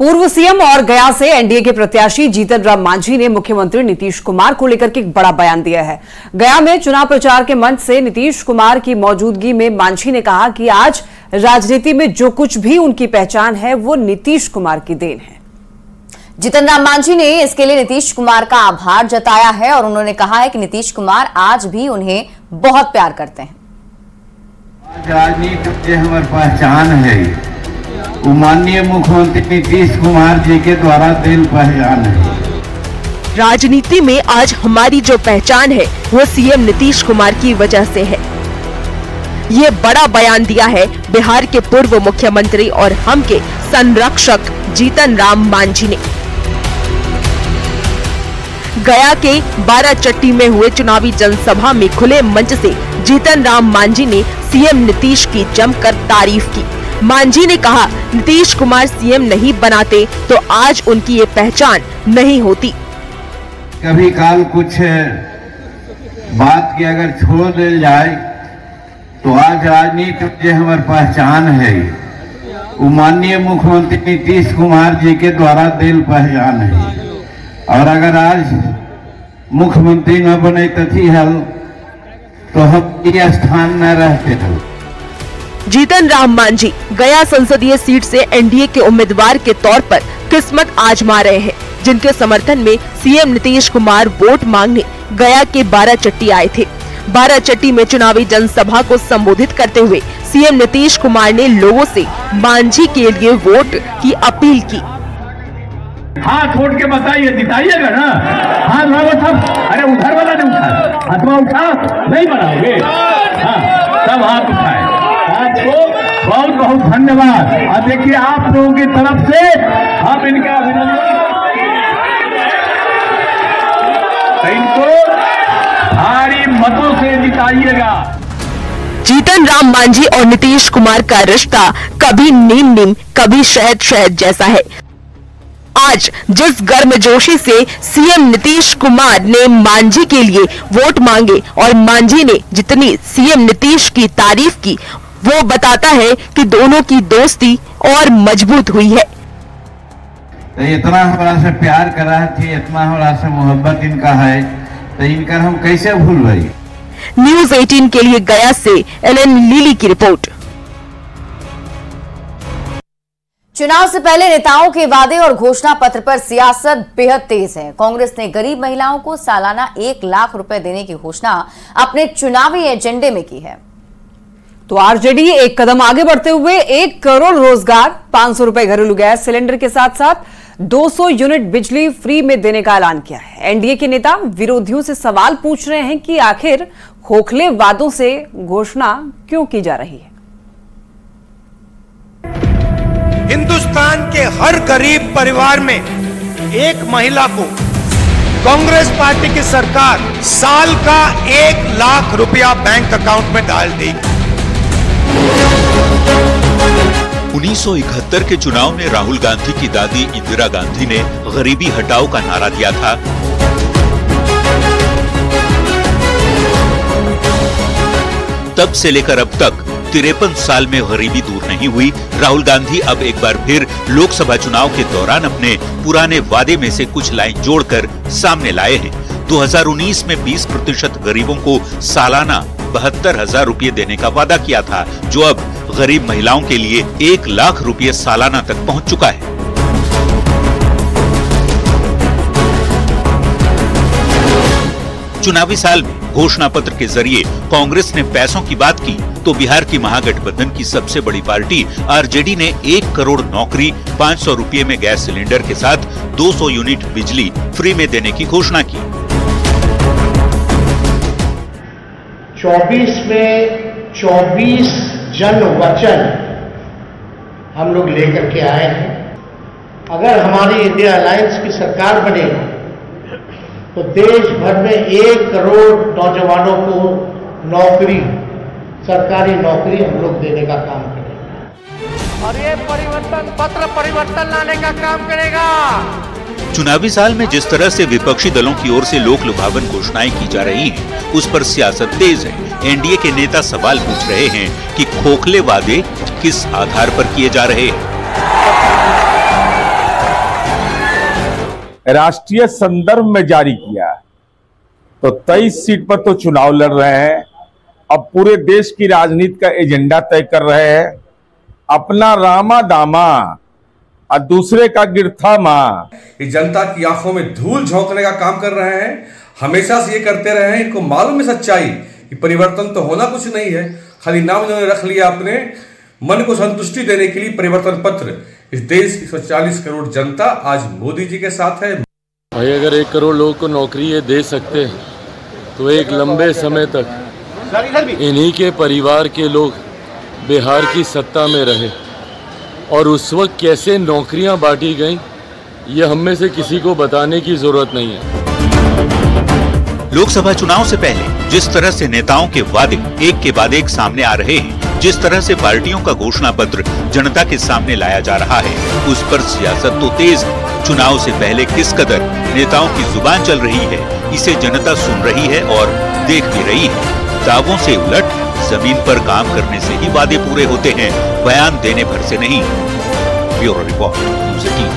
पूर्व सीएम और गया से एनडीए के प्रत्याशी जीतन राम मांझी ने मुख्यमंत्री नीतीश कुमार को लेकर के एक बड़ा बयान दिया है। गया में चुनाव प्रचार के मंच से नीतीश कुमार की मौजूदगी में मांझी ने कहा कि आज राजनीति में जो कुछ भी उनकी पहचान है वो नीतीश कुमार की देन है। जीतन राम मांझी ने इसके लिए नीतीश कुमार का आभार जताया है और उन्होंने कहा है कि नीतीश कुमार आज भी उन्हें बहुत प्यार करते हैं। राजनीति में हमारी पहचान है, माननीय मुख्यमंत्री नीतीश कुमार जी के द्वारा दिल पहचान है। राजनीति में आज हमारी जो पहचान है वो सीएम नीतीश कुमार की वजह से है। ये बड़ा बयान दिया है बिहार के पूर्व मुख्यमंत्री और हम के संरक्षक जीतन राम मांझी ने। गया के बाराचट्टी में हुए चुनावी जनसभा में खुले मंच से जीतन राम मांझी ने सीएम नीतीश की जमकर तारीफ की। मांझी ने कहा, नीतीश कुमार सीएम नहीं बनाते तो आज उनकी ये पहचान नहीं होती। कभी काल कुछ बात की अगर छोड़ दी जाए तो आज राजनीति में हमारी पहचान है, माननीय मुख्यमंत्री नीतीश कुमार जी के द्वारा दिल पहचान है। और अगर आज मुख्यमंत्री न बने तथी हल तो हम ये स्थान न रहते थे। जीतन राम मांझी गया संसदीय सीट से एनडीए के उम्मीदवार के तौर पर किस्मत आजमा रहे हैं, जिनके समर्थन में सीएम नीतीश कुमार वोट मांगने गया के बाराचट्टी आए थे। बाराचट्टी में चुनावी जनसभा को संबोधित करते हुए सीएम नीतीश कुमार ने लोगों से मांझी के लिए वोट की अपील की। हाथ उठ के बताइए, जिताइएगा ना। हाथ उठाओ सब। अरे उधर वाला नहीं उठा, हाथवा उठा नहीं बनाओगे। हाँ, सब हाथ उठाए। आपको बहुत बहुत धन्यवाद। और देखिए आप लोगों की तरफ से हम इनका अभिनंदन, इनको भारी मतों से जिताइएगा। जीतन राम मांझी और नीतीश कुमार का रिश्ता कभी नीम नीम कभी शहद शहद जैसा है। आज जिस गर्मजोशी से सीएम नीतीश कुमार ने मांझी के लिए वोट मांगे और मांझी ने जितनी सीएम नीतीश की तारीफ की, वो बताता है कि दोनों की दोस्ती और मजबूत हुई है। तो इतना हमारा से प्यार करा थी, इतना हमारा से मोहब्बत इनका है, तो इनका हम कैसे भूल गए। न्यूज़ 18 के लिए गया से एलएन लीली की रिपोर्ट। चुनाव से पहले नेताओं के वादे और घोषणा पत्र पर सियासत बेहद तेज है। कांग्रेस ने गरीब महिलाओं को सालाना 1 लाख रुपए देने की घोषणा अपने चुनावी एजेंडे में की है। तो आरजेडी एक कदम आगे बढ़ते हुए 1 करोड़ रोजगार, 500 रुपए घरेलू गैस सिलेंडर के साथ साथ 200 यूनिट बिजली फ्री में देने का ऐलान किया है। एनडीए के नेता विरोधियों से सवाल पूछ रहे हैं कि आखिर खोखले वादों से घोषणा क्यों की जा रही है। हिंदुस्तान के हर गरीब परिवार में एक महिला को कांग्रेस पार्टी की सरकार साल का 1 लाख रुपया बैंक अकाउंट में डाल देगी। 1971 के चुनाव में राहुल गांधी की दादी इंदिरा गांधी ने गरीबी हटाओ का नारा दिया था। तब से लेकर अब तक 53 साल में गरीबी दूर नहीं हुई। राहुल गांधी अब एक बार फिर लोकसभा चुनाव के दौरान अपने पुराने वादे में से कुछ लाइन जोड़कर सामने लाए हैं। 2019 में 20% गरीबों को सालाना 72,000 रुपये देने का वादा किया था, जो अब गरीब महिलाओं के लिए 1 लाख रुपये सालाना तक पहुंच चुका है। चुनावी साल में घोषणा पत्र के जरिए कांग्रेस ने पैसों की बात की तो बिहार की महागठबंधन की सबसे बड़ी पार्टी आरजेडी ने 1 करोड़ नौकरी, 500 रुपये में गैस सिलेंडर के साथ 200 यूनिट बिजली फ्री में देने की घोषणा की। 24 में 24 जन वचन हम लोग लेकर के आए हैं। अगर हमारी इंडिया अलायंस की सरकार बनेगी तो देश भर में 1 करोड़ नौजवानों को नौकरी, सरकारी नौकरी हम लोग देने का काम करेंगे और ये परिवर्तन पत्र परिवर्तन लाने का काम करेगा। चुनावी साल में जिस तरह से विपक्षी दलों की ओर से लोक लुभावन घोषणाएं की जा रही हैं, उस पर सियासत तेज है। एनडीए के नेता सवाल पूछ रहे हैं कि खोखले वादे किस आधार पर किए जा रहे हैं। राष्ट्रीय संदर्भ में जारी किया। तो 23 सीट पर तो चुनाव लड़ रहे हैं, अब पूरे देश की राजनीति का एजेंडा तय कर रहे हैं। अपना रामा दामा और दूसरे का गिरथा माँ। ये जनता की आंखों में धूल झोंकने का काम कर रहे हैं, हमेशा से ये करते रहे हैं। इनको मालूम है सच्चाई कि परिवर्तन तो होना कुछ नहीं है, खाली नाम इन्होंने रख लिया अपने मन को संतुष्टि देने के लिए परिवर्तन पत्र। इस देश की 140 करोड़ जनता आज मोदी जी के साथ है। भाई अगर 1 करोड़ लोगों को नौकरी ये दे सकते तो एक लंबे समय तक इन्हीं के परिवार के लोग बिहार की सत्ता में रहे, और उस वक्त कैसे नौकरियां बांटी गईं ये हम में से किसी को बताने की जरूरत नहीं है। लोकसभा चुनाव से पहले जिस तरह से नेताओं के वादे एक के बाद एक सामने आ रहे हैं, जिस तरह से पार्टियों का घोषणा पत्र जनता के सामने लाया जा रहा है, उस पर सियासत तो तेज है। चुनाव से पहले किस कदर नेताओं की जुबान चल रही है, इसे जनता सुन रही है और देख भी रही है। दावों से उलट जमीन पर काम करने से ही वादे पूरे होते हैं, बयान देने भर से नहीं। Bureau report, news 18।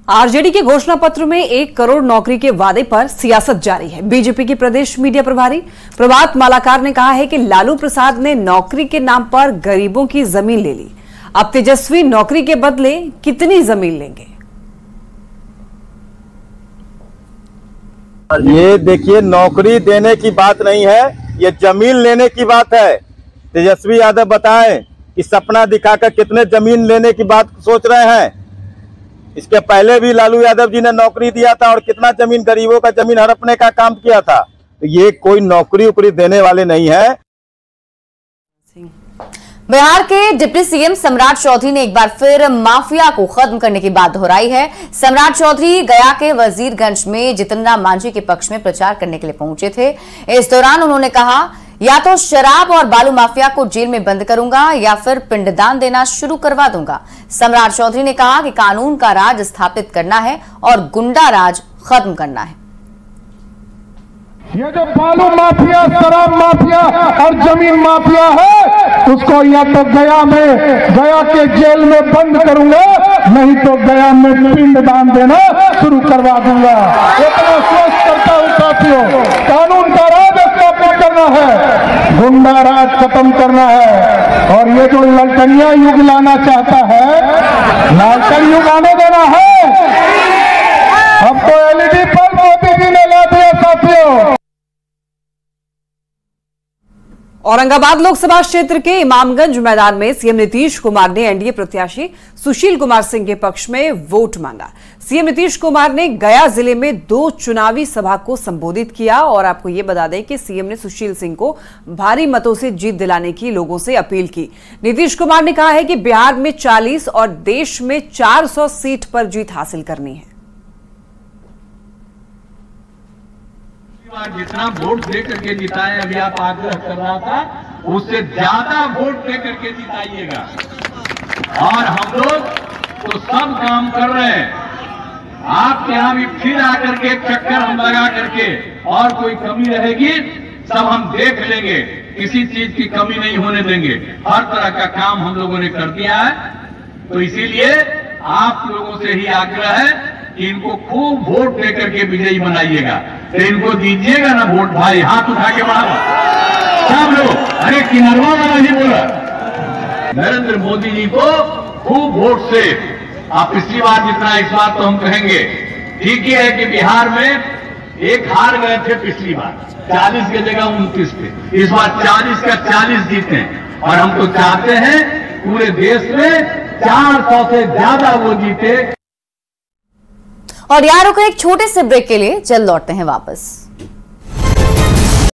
आरजेडी के घोषणा पत्र में 1 करोड़ नौकरी के वादे पर सियासत जारी है। बीजेपी की प्रदेश मीडिया प्रभारी प्रभात मालाकार ने कहा है कि लालू प्रसाद ने नौकरी के नाम पर गरीबों की जमीन ले ली। अब तेजस्वी नौकरी के बदले कितनी जमीन लेंगे? ये देखिए, नौकरी देने की बात नहीं है, ये जमीन लेने की बात है। तेजस्वी यादव बताएं कि सपना दिखाकर कितने जमीन लेने की बात सोच रहे हैं। इसके पहले भी लालू यादव जी ने नौकरी दिया था और कितना जमीन गरीबों का जमीन हड़पने का काम किया था। तो ये कोई नौकरी उपरी देने वाले नहीं है। बिहार के डिप्टी सीएम सम्राट चौधरी ने एक बार फिर माफिया को खत्म करने की बात दोहराई है। सम्राट चौधरी गया के वजीरगंज में जितन राम मांझी के पक्ष में प्रचार करने के लिए पहुंचे थे। इस दौरान उन्होंने कहा, या तो शराब और बालू माफिया को जेल में बंद करूंगा या फिर पिंडदान देना शुरू करवा दूंगा। सम्राट चौधरी ने कहा कि कानून का राज स्थापित करना है और गुंडा राज खत्म करना है। ये जो बालू माफिया, शराब माफिया और जमीन माफिया है, उसको या तो गया के जेल में बंद करूंगा, नहीं तो गया में पिंडदान देना शुरू करवा दूंगा। इतना स्पष्ट करता हूं साथियों, कानून का राज स्थापित करना है, गुंडा राज खत्म करना है। और ये जो ललटनिया युग लाना चाहता है, लालटन युग आने देना है। अब तो एलईडी पर मोदी जी ने ला दिया साथियों। औरंगाबाद लोकसभा क्षेत्र के इमामगंज मैदान में सीएम नीतीश कुमार ने एनडीए प्रत्याशी सुशील कुमार सिंह के पक्ष में वोट मांगा। सीएम नीतीश कुमार ने गया जिले में 2 चुनावी सभा को संबोधित किया और आपको ये बता दें कि सीएम ने सुशील सिंह को भारी मतों से जीत दिलाने की लोगों से अपील की। नीतीश कुमार ने कहा है कि बिहार में 40 और देश में 400 सीट पर जीत हासिल करनी है। जितना वोट दे करके जिताए, अभी आप आग्रह कर रहा था, उससे ज्यादा वोट दे करके जिताइएगा। और हम लोग तो सब काम कर रहे हैं, आपके यहां भी फिर आकर के चक्कर हम लगा करके, और कोई कमी रहेगी सब हम देख लेंगे, किसी चीज की कमी नहीं होने देंगे। हर तरह का काम हम लोगों ने कर दिया है। तो इसीलिए आप लोगों से ही आग्रह है कि इनको खूब वोट दे करके विजयी बनाइएगा। तो इनको दीजिएगा ना वोट भाई, हाथ उठा के बढ़ाओ सब लोग। अरे किनरवा वाला ही बोला, नरेंद्र मोदी जी को खूब वोट से। आप पिछली बार जितना, इस बार तो हम कहेंगे ठीक ही है कि बिहार में एक हार गए थे पिछली बार, 40 की जगह 29 पे। इस बार 40 का 40 जीते, और हम तो चाहते हैं पूरे देश में 400 से ज्यादा वो जीते। और यारों को एक छोटे से ब्रेक के लिए जल्द लौटते हैं वापस।